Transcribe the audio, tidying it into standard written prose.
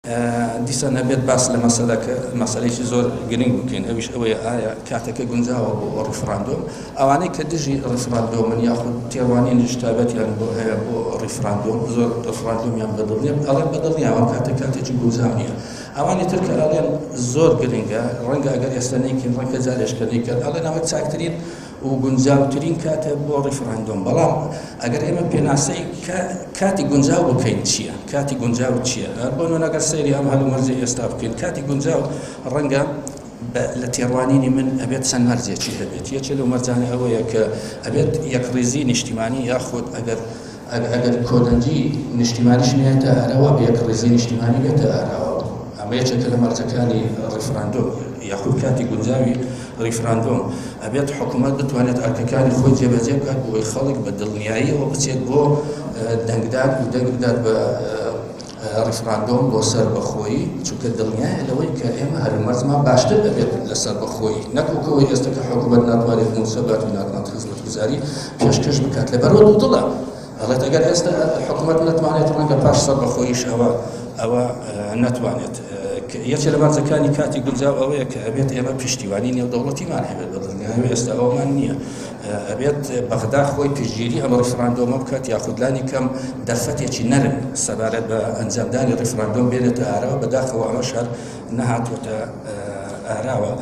دیسان هەبێت باس لە مەسەلەیەکی زۆر گرنگ بکەین، ئەویش ئەوەیە ئایا کاتەکە گونجاوە بۆ ڕیفراندۆم. ئەوانەی کە دژی ڕیفراندۆمن یاخود تێوانینی شتابەتیان بۆ هەیە بۆ ڕیفراندۆم، زۆر ڕیفراندۆمیان بەدڵنیە ئەڵێن بەدڵنیە ئەوە کاتێکی گونجاو نییە. ئەوانی تر کە ئەڵێن زۆر گرنگە، ڕەنگە ئەگەر ئێستا نەیکەین ڕەنگە جارێشکە نیکەن، ئەڵێن ئەوە چاکترین و گونجاوترین کاتە بۆ ڕیفراندۆم. بەڵام ئەگەر ئێمە پێناسەی کاتی گونجاو بکەین چییە؟ کاتی گونجاو چییە؟ بۆ نەگەر سەیری ئەم هەلومەرجەی ئێستا بکەین. کاتی گونجاو ڕەنگە لە تێڕوانینی من ئەبێت چەند مەرجێکی هەبێت. یەکێ لەو مەرجانە ئەوەیە کە ئەبێت یەکڕێزی نیشتیمانی یاخود ئەگەر کۆدەنجی نیشتیمانیش نێتە ئەرەوە بە یەکڕێزی نیشتیمانی بێتە ئەرەوە. ئەمە یەکێکە لە مەرجەکانی ڕیفراندۆم یاخود کاتی گونجاوی ڕیفراندۆم. ئەبێت حکوومەت بتوانێت ئەرکەکانی خۆی جێبەجێ بکات بۆی خەڵک بە دڵنیاییەوە بچێت بۆ دەنگدان و دەنگ بدات بە ڕیفراندۆم بۆ سەربەخۆیی، چونکە دڵنیایە لەوەی کە ئێمە هەلومەرجمان باشتر دەبێت لە سەربەخۆیی، نەکوکەوەی ئێستا کە حکوومەت ناتوانێت موسەبات و ناتوانێت خزمەتگوزاری پێشکەش بکات لەبەرەوە دوودڵە. ئەڵێت ئەگەر ئێستا حکوومەت نەتوانێت ڕەنگە پاش سەربەخۆییش ئەوە نەتوانێت. یەکێ لە مەرجەکانی کاتی گونجاو ئەوەیە کە ئەبێت ئێمە پشتیوانی نێودەوڵەتیمان هەبێت بە دڵنیایی ئێستا ئەومان نییە. ئەبێت بەغدا خۆی پشتگیری ئەمە ڕیفراندۆمە بکات یاخود لانی کەم دەرفەتێکی نەرم سەبارەت بە ئەنجامدانی ڕیفراندۆم بێنێتە ئاراوە، بەداخەوە ئەمەش هەر نەهاتوۆتە ئاراوە.